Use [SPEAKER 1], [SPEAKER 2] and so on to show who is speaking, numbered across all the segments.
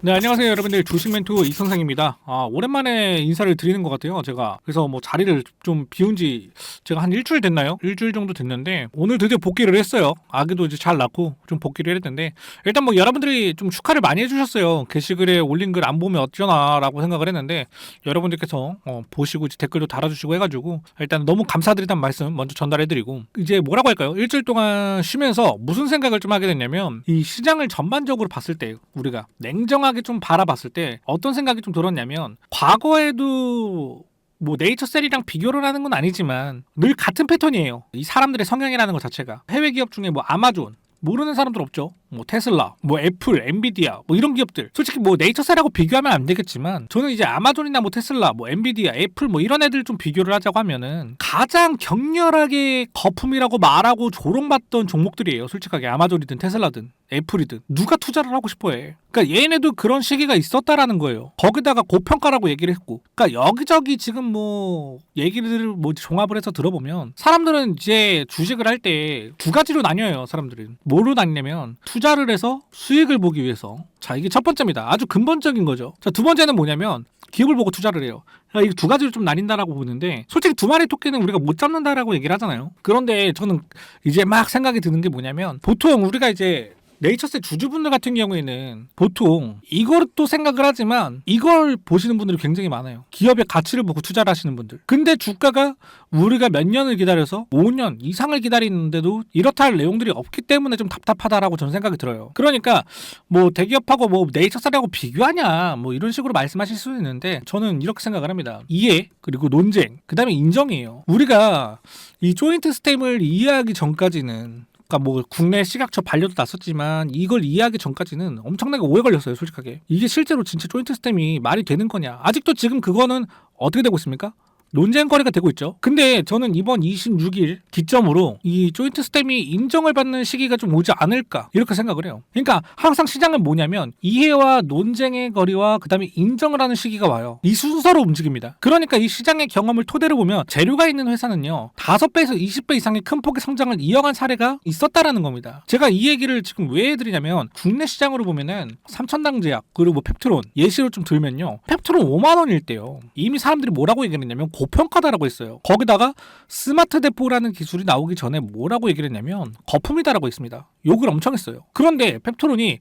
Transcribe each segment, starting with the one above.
[SPEAKER 1] 네, 안녕하세요 여러분들. 주식 멘토 이선상입니다. 오랜만에 인사를 드리는 것 같아요 제가. 그래서 뭐 자리를 좀 비운 지 제가 한 일주일 됐나요? 일주일 정도 됐는데 오늘 드디어 복귀를 했어요. 아기도 이제 잘 낳고 좀 복귀를 했는데, 일단 뭐 여러분들이 좀 축하를 많이 해주셨어요. 게시글에 올린 글 안 보면 어쩌나 라고 생각을 했는데, 여러분들께서 보시고 이제 댓글도 달아주시고 해가지고 일단 너무 감사드리다는 말씀 먼저 전달해드리고, 이제 뭐라고 할까요? 일주일 동안 쉬면서 무슨 생각을 좀 하게 됐냐면, 이 시장을 전반적으로 봤을 때 우리가 냉정하게 좀 바라봤을 때 어떤 생각이 좀 들었냐면, 과거에도 뭐 네이처셀이랑 비교를 하는 건 아니지만 늘 같은 패턴이에요. 이 사람들의 성향이라는 것 자체가. 해외 기업 중에 뭐 아마존 모르는 사람들 없죠. 뭐 테슬라, 뭐 애플, 엔비디아, 뭐 이런 기업들. 솔직히 뭐 네이처셀하고 비교하면 안 되겠지만, 저는 이제 아마존이나 뭐 테슬라, 뭐 엔비디아, 애플 뭐 이런 애들 좀 비교를 하자고 하면은 가장 격렬하게 거품이라고 말하고 조롱받던 종목들이에요. 솔직하게 아마존이든 테슬라든 애플이든 누가 투자를 하고 싶어해. 그러니까 얘네도 그런 시기가 있었다라는 거예요. 거기다가 고평가라고 얘기를 했고, 그러니까 여기저기 지금 뭐 얘기를 뭐 종합을 해서 들어보면, 사람들은 이제 주식을 할 때 두 가지로 나뉘어요. 사람들은 뭐로 나뉘냐면, 투자를 해서 수익을 보기 위해서. 자, 이게 첫 번째입니다. 아주 근본적인 거죠. 자, 두 번째는 뭐냐면 기업을 보고 투자를 해요. 그러니까 이 두 가지로 좀 나뉜다라고 보는데, 솔직히 두 마리 토끼는 우리가 못 잡는다라고 얘기를 하잖아요. 그런데 저는 이제 막 생각이 드는 게 뭐냐면, 보통 우리가 이제 네이처셀 주주분들 같은 경우에는 보통 이걸 또 생각을 하지만 이걸 보시는 분들이 굉장히 많아요. 기업의 가치를 보고 투자를 하시는 분들. 근데 주가가 우리가 몇 년을 기다려서 5년 이상을 기다리는데도 이렇다 할 내용들이 없기 때문에 좀 답답하다라고 저는 생각이 들어요. 그러니까 뭐 대기업하고 뭐 네이처셀하고 비교하냐 뭐 이런 식으로 말씀하실 수 있는데, 저는 이렇게 생각을 합니다. 이해, 그리고 논쟁, 그 다음에 인정이에요. 우리가 이 조인트 스템을 이해하기 전까지는, 그러니까 뭐 국내 시각처 반려도 났었지만 이걸 이해하기 전까지는 엄청나게 오래 걸렸어요. 솔직하게 이게 실제로 진짜 조인트 스템이 말이 되는 거냐, 아직도 지금 그거는 어떻게 되고 있습니까? 논쟁거리가 되고 있죠. 근데 저는 이번 26일 기점으로 이 조인트 스템이 인정을 받는 시기가 좀 오지 않을까 이렇게 생각을 해요. 그러니까 항상 시장은 뭐냐면 이해와 논쟁의 거리와 그 다음에 인정을 하는 시기가 와요. 이 순서로 움직입니다. 그러니까 이 시장의 경험을 토대로 보면 재료가 있는 회사는요 5배에서 20배 이상의 큰 폭의 성장을 이어간 사례가 있었다라는 겁니다. 제가 이 얘기를 지금 왜 해드리냐면, 국내 시장으로 보면은 삼천당제약 그리고 뭐 펩트론 예시로 좀 들면요, 펩트론 5만 원일 때요 이미 사람들이 뭐라고 얘기했냐면 고평가다라고 했어요. 거기다가 스마트 데포라는 기술이 나오기 전에 뭐라고 얘기를 했냐면 거품이다라고 했습니다. 욕을 엄청 했어요. 그런데 펩트론이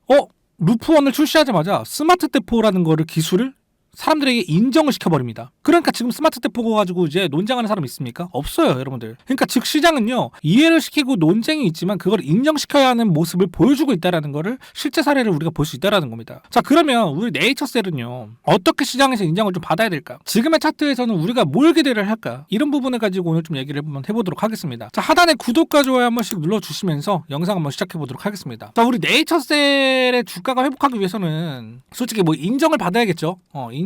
[SPEAKER 1] 루프1을 출시하자마자 스마트 데포라는 거를 기술을 사람들에게 인정을 시켜버립니다. 그러니까 지금 스마트 데포 가지고 이제 논쟁하는 사람 있습니까? 없어요, 여러분들. 그러니까 즉 시장은요 이해를 시키고 논쟁이 있지만 그걸 인정시켜야 하는 모습을 보여주고 있다라는 거를, 실제 사례를 우리가 볼 수 있다라는 겁니다. 자, 그러면 우리 네이처셀은요 어떻게 시장에서 인정을 좀 받아야 될까? 지금의 차트에서는 우리가 뭘 기대를 할까? 이런 부분을 가지고 오늘 좀 얘기를 한번 해보도록 하겠습니다. 자, 하단에 구독과 좋아요 한 번씩 눌러주시면서 영상 한번 시작해보도록 하겠습니다. 자, 우리 네이처셀의 주가가 회복하기 위해서는 솔직히 뭐 인정을 받아야겠죠.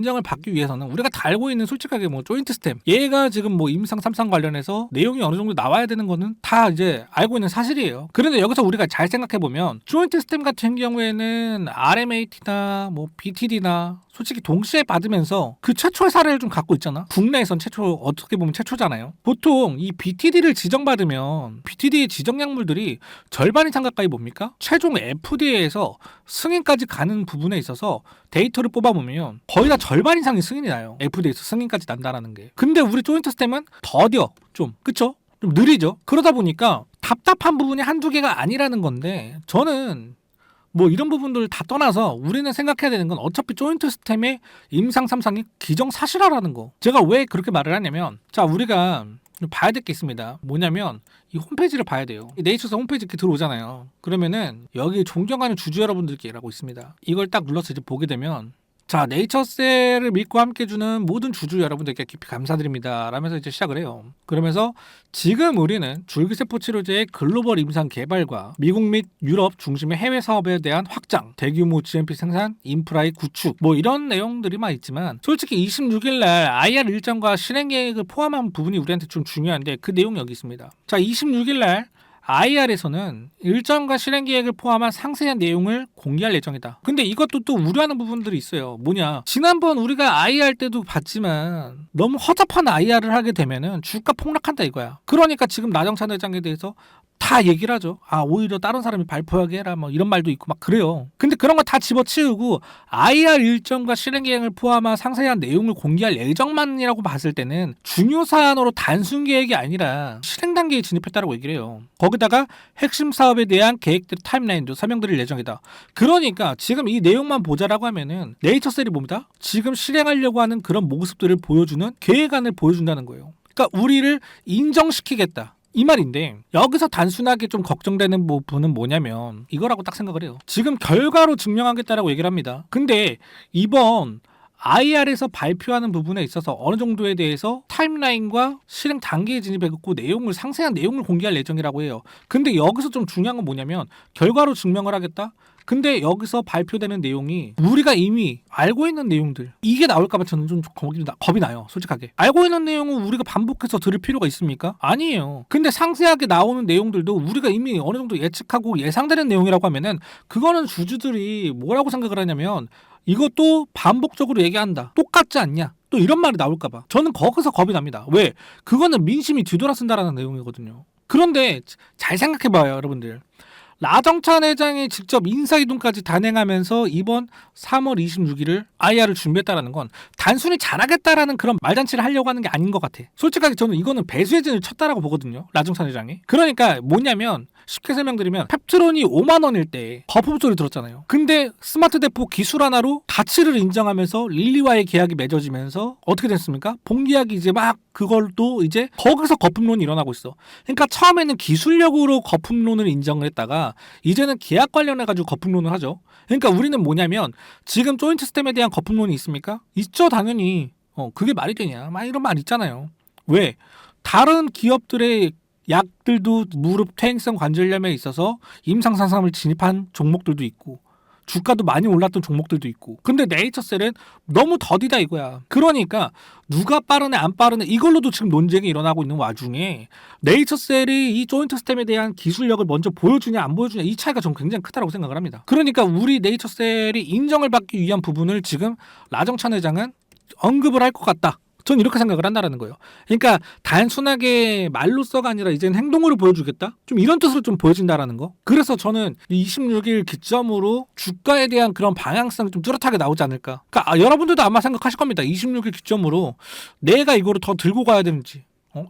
[SPEAKER 1] 인정을 받기 위해서는 우리가 다 알고 있는, 솔직하게 뭐 조인트 스템, 얘가 지금 뭐 임상 3상 관련해서 내용이 어느 정도 나와야 되는 거는 다 이제 알고 있는 사실이에요. 그런데 여기서 우리가 잘 생각해 보면, 조인트 스템 같은 경우에는 RMAT나 뭐 BTD나 솔직히 동시에 받으면서 그 최초의 사례를 좀 갖고 있잖아. 국내에선 최초, 어떻게 보면 최초잖아요. 보통 이 BTD를 지정받으면 BTD의 지정 약물들이 절반 이상 가까이 뭡니까? 최종 FDA에서 승인까지 가는 부분에 있어서 데이터를 뽑아보면 거의 다 절반 이상이 승인이 나요. FDA에서 승인까지 난다라는 게. 근데 우리 조인트 스템은 더뎌 좀, 그쵸? 좀 느리죠. 그러다 보니까 답답한 부분이 한두 개가 아니라는 건데, 저는 뭐 이런 부분들을 다 떠나서 우리는 생각해야 되는 건 어차피 조인트 스템의 임상 3상이 기정사실화라는 거. 제가 왜 그렇게 말을 하냐면, 자, 우리가 봐야 될 게 있습니다. 뭐냐면 이 홈페이지를 봐야 돼요. 네이처셀 홈페이지 이렇게 들어오잖아요. 그러면은 여기 존경하는 주주 여러분들께라고 있습니다. 이걸 딱 눌러서 이제 보게 되면, 자, 네이처셀을 믿고 함께해주는 모든 주주 여러분들께 깊이 감사드립니다 라면서 이제 시작을 해요. 그러면서 지금 우리는 줄기세포 치료제의 글로벌 임상 개발과 미국 및 유럽 중심의 해외 사업에 대한 확장, 대규모 GMP 생산, 인프라의 구축, 뭐 이런 내용들이만 있지만, 솔직히 26일날 IR 일정과 실행 계획을 포함한 부분이 우리한테 좀 중요한데, 그 내용이 여기 있습니다. 자, 26일날 IR에서는 일정과 실행 계획을 포함한 상세한 내용을 공개할 예정이다. 근데 이것도 또 우려하는 부분들이 있어요. 뭐냐? 지난번 우리가 IR 때도 봤지만 너무 허접한 IR을 하게 되면은 주가 폭락한다 이거야. 그러니까 지금 나정찬 회장에 대해서 다 얘기를 하죠. 오히려 다른 사람이 발표하게 해라 뭐 이런 말도 있고 막 그래요. 근데 그런 거 다 집어치우고 IR 일정과 실행 계획을 포함한 상세한 내용을 공개할 예정만이라고 봤을 때는 중요 사안으로 단순 계획이 아니라 실행 단계에 진입했다라고 얘기를 해요. 거기다가 핵심 사업에 대한 계획들 타임라인도 설명드릴 예정이다. 그러니까 지금 이 내용만 보자라고 하면은 네이처셀이 뭡니다? 지금 실행하려고 하는 그런 모습들을 보여주는 계획안을 보여준다는 거예요. 그러니까 우리를 인정시키겠다. 이 말인데 여기서 단순하게 좀 걱정되는 부분은 뭐냐면 이거라고 딱 생각을 해요. 지금 결과로 증명하겠다라고 얘기를 합니다. 근데 이번 IR에서 발표하는 부분에 있어서 어느 정도에 대해서 타임라인과 실행 단계에 진입해갖고 상세한 내용을 공개할 예정이라고 해요. 근데 여기서 좀 중요한 건 뭐냐면 결과로 증명을 하겠다? 근데 여기서 발표되는 내용이 우리가 이미 알고 있는 내용들 이게 나올까봐 저는 좀 겁이 나요. 솔직하게 알고 있는 내용은 우리가 반복해서 들을 필요가 있습니까? 아니에요. 근데 상세하게 나오는 내용들도 우리가 이미 어느 정도 예측하고 예상되는 내용이라고 하면은 그거는 주주들이 뭐라고 생각을 하냐면 이것도 반복적으로 얘기한다. 똑같지 않냐? 또 이런 말이 나올까봐 저는 거기서 겁이 납니다. 왜? 그거는 민심이 뒤돌아쓴다라는 내용이거든요. 그런데 잘 생각해봐요, 여러분들. 라정찬 회장이 직접 인사이동까지 단행하면서 이번 3월 26일을 IR을 준비했다라는 건 단순히 잘하겠다라는 그런 말잔치를 하려고 하는 게 아닌 것 같아. 솔직하게 저는 이거는 배수의 진을 쳤다라고 보거든요. 라정찬 회장이. 그러니까 뭐냐면 쉽게 설명드리면 펩트론이 5만 원일 때 거품 소리 들었잖아요. 근데 스마트 대포 기술 하나로 가치를 인정하면서 릴리와의 계약이 맺어지면서 어떻게 됐습니까? 본계약이 이제 막 그걸도 이제 거기서 거품론이 일어나고 있어. 그러니까 처음에는 기술력으로 거품론을 인정을 했다가 이제는 계약 관련해가지고 거품론을 하죠. 그러니까 우리는 뭐냐면 지금 조인트 스템에 대한 거품론이 있습니까? 있죠, 당연히. 그게 말이 되냐? 막 이런 말 있잖아요. 왜? 다른 기업들의 약들도 무릎 퇴행성 관절염에 있어서 임상상상을 진입한 종목들도 있고 주가도 많이 올랐던 종목들도 있고 근데 네이처셀은 너무 더디다 이거야. 그러니까 누가 빠르네 안 빠르네 이걸로도 지금 논쟁이 일어나고 있는 와중에 네이처셀이 이 조인트 스템에 대한 기술력을 먼저 보여주냐 안 보여주냐 이 차이가 전 굉장히 크다고 생각을 합니다. 그러니까 우리 네이처셀이 인정을 받기 위한 부분을 지금 라정찬 회장은 언급을 할 것 같다. 전 이렇게 생각을 한다라는 거예요. 그러니까 단순하게 말로써가 아니라 이제는 행동으로 보여주겠다? 좀 이런 뜻으로 좀 보여진다라는 거. 그래서 저는 26일 기점으로 주가에 대한 그런 방향성이 좀 뚜렷하게 나오지 않을까. 그러니까 여러분들도 아마 생각하실 겁니다. 26일 기점으로 내가 이거를 더 들고 가야 되는지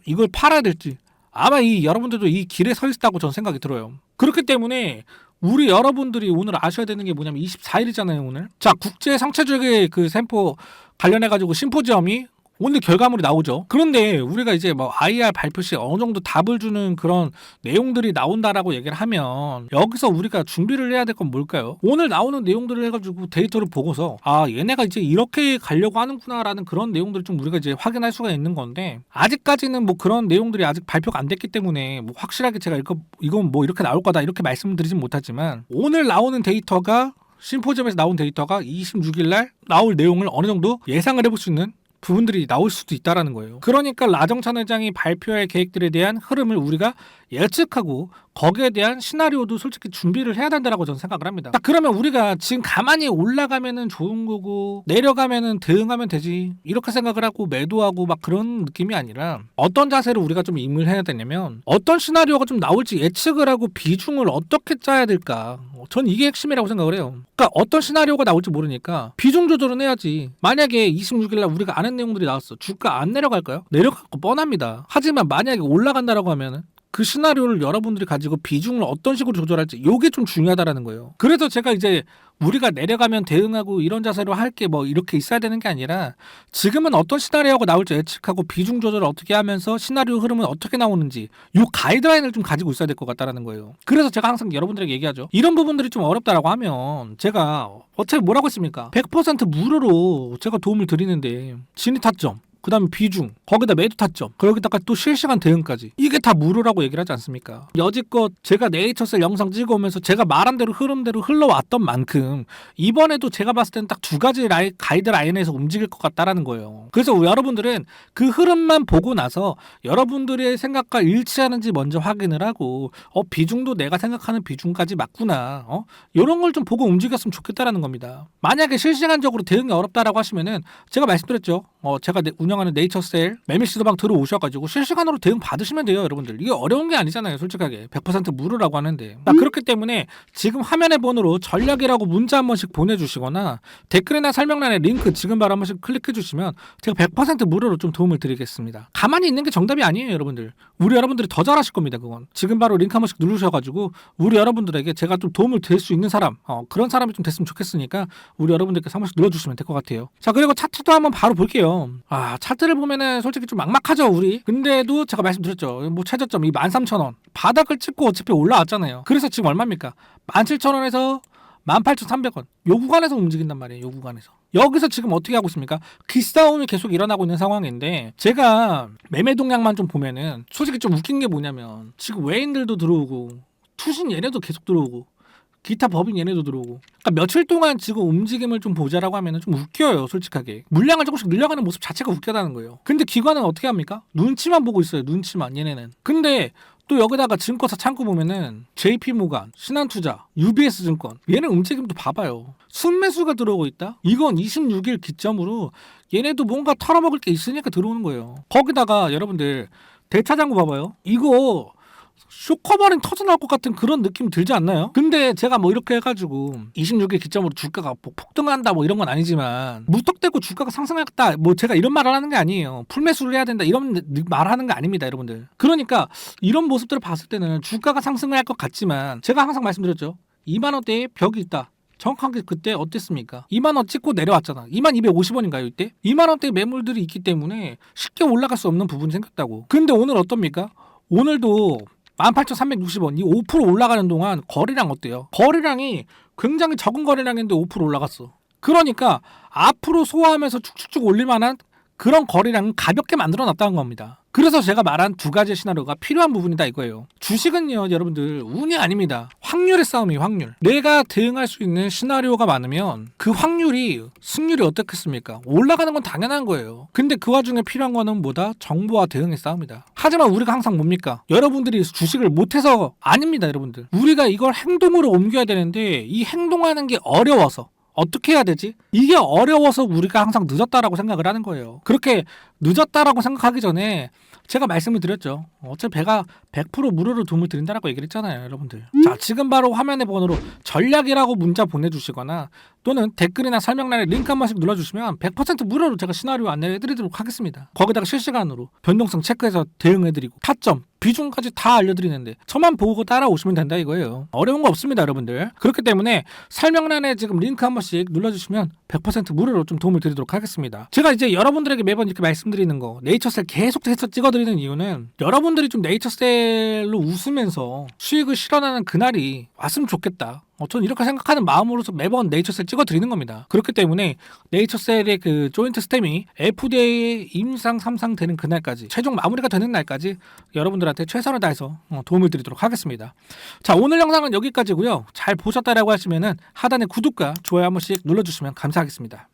[SPEAKER 1] 이걸 팔아야 될지 아마 여러분들도 이 길에 서 있다고 저는 생각이 들어요. 그렇기 때문에 우리 여러분들이 오늘 아셔야 되는 게 뭐냐면 24일이잖아요 오늘. 자, 국제 상체주의 그 샘포 관련해가지고 심포지엄이 오늘 결과물이 나오죠. 그런데 우리가 이제 뭐 IR 발표 시 어느 정도 답을 주는 그런 내용들이 나온다라고 얘기를 하면 여기서 우리가 준비를 해야 될 건 뭘까요? 오늘 나오는 내용들을 해가지고 데이터를 보고서 얘네가 이제 이렇게 가려고 하는구나라는 그런 내용들을 좀 우리가 이제 확인할 수가 있는 건데 아직까지는 뭐 그런 내용들이 아직 발표가 안 됐기 때문에 뭐 확실하게 제가 이건 뭐 이렇게 나올 거다 이렇게 말씀드리진 못하지만 오늘 나오는 데이터가 심포지엄에서 나온 데이터가 26일 날 나올 내용을 어느 정도 예상을 해볼 수 있는 부분들이 나올 수도 있다라는 거예요. 그러니까 라정찬 회장이 발표할 계획들에 대한 흐름을 우리가 예측하고 거기에 대한 시나리오도 솔직히 준비를 해야 된다라고 저는 생각을 합니다. 그러면 우리가 지금 가만히 올라가면은 좋은 거고 내려가면은 대응하면 되지 이렇게 생각을 하고 매도하고 막 그런 느낌이 아니라 어떤 자세를 우리가 좀 임을 해야 되냐면 어떤 시나리오가 좀 나올지 예측을 하고 비중을 어떻게 짜야 될까. 전 이게 핵심이라고 생각을 해요. 그러니까 어떤 시나리오가 나올지 모르니까 비중 조절은 해야지. 만약에 26일 날 우리가 아는 내용들이 나왔어. 주가 안 내려갈까요? 내려갈 거 뻔합니다. 하지만 만약에 올라간다라고 하면은 그 시나리오를 여러분들이 가지고 비중을 어떤 식으로 조절할지 이게 좀 중요하다라는 거예요. 그래서 제가 이제 우리가 내려가면 대응하고 이런 자세로 할 게 뭐 이렇게 있어야 되는 게 아니라 지금은 어떤 시나리오가 나올지 예측하고 비중 조절을 어떻게 하면서 시나리오 흐름은 어떻게 나오는지 이 가이드라인을 좀 가지고 있어야 될 것 같다라는 거예요. 그래서 제가 항상 여러분들에게 얘기하죠. 이런 부분들이 좀 어렵다라고 하면 제가 어차피 뭐라고 했습니까? 100% 무료로 제가 도움을 드리는데 진입 타점 그 다음에 비중, 거기다 매도 타점, 거기다가 또 실시간 대응까지 이게 다 무료라고 얘기를 하지 않습니까? 여지껏 제가 네이처셀 영상 찍어오면서 제가 말한 대로 흐름대로 흘러왔던 만큼 이번에도 제가 봤을 때는 딱 두 가지 가이드라인에서 움직일 것 같다라는 거예요. 그래서 여러분들은 그 흐름만 보고 나서 여러분들의 생각과 일치하는지 먼저 확인을 하고 비중도 내가 생각하는 비중까지 맞구나 이런 걸 좀 보고 움직였으면 좋겠다라는 겁니다. 만약에 실시간적으로 대응이 어렵다라고 하시면은 제가 말씀드렸죠. 제가 운영하는 네이처셀 매매 시도방 들어오셔가지고 실시간으로 대응 받으시면 돼요, 여러분들. 이게 어려운 게 아니잖아요, 솔직하게. 100% 무료라고 하는데. 그렇기 때문에 지금 화면의 번호로 전략이라고 문자 한 번씩 보내주시거나 댓글이나 설명란에 링크 지금 바로 한 번씩 클릭해 주시면 제가 100% 무료로 좀 도움을 드리겠습니다. 가만히 있는 게 정답이 아니에요, 여러분들. 우리 여러분들이 더 잘하실 겁니다, 그건. 지금 바로 링크 한 번씩 누르셔가지고 우리 여러분들에게 제가 좀 도움을 될 수 있는 사람, 그런 사람이 좀 됐으면 좋겠으니까 우리 여러분들께서 한 번씩 눌러주시면 될 것 같아요. 자, 그리고 차트도 한번 바로 볼게요. 차트를 보면은 솔직히 좀 막막하죠, 우리. 근데도 제가 말씀드렸죠. 뭐 최저점 이 13,000원 바닥을 찍고 어차피 올라왔잖아요. 그래서 지금 얼마입니까? 17,000원에서 18,300원 요 구간에서 움직인단 말이에요. 요 구간에서. 여기서 지금 어떻게 하고 있습니까? 기싸움이 계속 일어나고 있는 상황인데 제가 매매 동향만 좀 보면은 솔직히 좀 웃긴 게 뭐냐면 지금 외인들도 들어오고 투신 얘네도 계속 들어오고 기타 법인 얘네도 들어오고 그러니까 며칠 동안 지금 움직임을 좀 보자라고 하면 좀 웃겨요, 솔직하게. 물량을 조금씩 늘려가는 모습 자체가 웃겨다는 거예요. 근데 기관은 어떻게 합니까? 눈치만 보고 있어요, 눈치만 얘네는. 근데 또 여기다가 증권사 창구 보면은 JP모간, 신한투자, UBS증권 얘네 움직임도 봐봐요. 순매수가 들어오고 있다? 이건 26일 기점으로 얘네도 뭔가 털어먹을 게 있으니까 들어오는 거예요. 거기다가 여러분들 대차장구 봐봐요. 이거 쇼커버링 터져 나올 것 같은 그런 느낌 들지 않나요? 근데 제가 뭐 이렇게 해가지고 26일 기점으로 주가가 폭등한다 뭐 이런 건 아니지만 무턱대고 주가가 상승했다 뭐 제가 이런 말을 하는 게 아니에요. 풀매수를 해야 된다 이런 말 하는 거 아닙니다, 여러분들. 그러니까 이런 모습들을 봤을 때는 주가가 상승을 할 것 같지만 제가 항상 말씀드렸죠. 2만 원대에 벽이 있다. 정확하게 그때 어땠습니까? 2만 원 찍고 내려왔잖아. 2만 250원인가요 이때? 2만 원대 매물들이 있기 때문에 쉽게 올라갈 수 없는 부분이 생겼다고. 근데 오늘 어떻습니까? 오늘도 18,360원 이 5% 올라가는 동안 거래량 어때요? 거래량이 굉장히 적은 거래량인데 5% 올라갔어. 그러니까 앞으로 소화하면서 축축축 올릴 만한 그런 거래량은 가볍게 만들어놨다는 겁니다. 그래서 제가 말한 두 가지 시나리오가 필요한 부분이다 이거예요. 주식은요, 여러분들 운이 아닙니다. 확률의 싸움이에요, 확률. 내가 대응할 수 있는 시나리오가 많으면 그 확률이 승률이 어떻겠습니까? 올라가는 건 당연한 거예요. 근데 그 와중에 필요한 거는 뭐다? 정보와 대응의 싸움이다. 하지만 우리가 항상 뭡니까? 여러분들이 주식을 못해서 아닙니다, 여러분들. 우리가 이걸 행동으로 옮겨야 되는데 이 행동하는 게 어려워서 어떻게 해야 되지? 이게 어려워서 우리가 항상 늦었다라고 생각을 하는 거예요. 그렇게 늦었다라고 생각하기 전에 제가 말씀을 드렸죠. 어차피 배가 100% 무료로 도움을 드린다라고 얘기를 했잖아요, 여러분들. 자, 지금 바로 화면의 번호로 전략이라고 문자 보내주시거나 또는 댓글이나 설명란에 링크 한 번씩 눌러주시면 100% 무료로 제가 시나리오 안내해드리도록 하겠습니다. 거기다가 실시간으로 변동성 체크해서 대응해드리고 타점, 비중까지 다 알려드리는데 저만 보고 따라오시면 된다 이거예요. 어려운 거 없습니다, 여러분들. 그렇기 때문에 설명란에 지금 링크 한 번씩 눌러주시면 100% 무료로 좀 도움을 드리도록 하겠습니다. 제가 이제 여러분들에게 매번 이렇게 말씀드리는 거 네이처셀 계속해서 찍어드리는 이유는 여러분들이 좀 네이처셀로 웃으면서 수익을 실현하는 그날이 왔으면 좋겠다. 저는 이렇게 생각하는 마음으로서 매번 네이처셀 찍어드리는 겁니다. 그렇기 때문에 네이처셀의 그 조인트 스템이 FDA 임상 3상 되는 그날까지 최종 마무리가 되는 날까지 여러분들한테 최선을 다해서 도움을 드리도록 하겠습니다. 자, 오늘 영상은 여기까지고요. 잘 보셨다라고 하시면은 하단에 구독과 좋아요 한 번씩 눌러주시면 감사하겠습니다.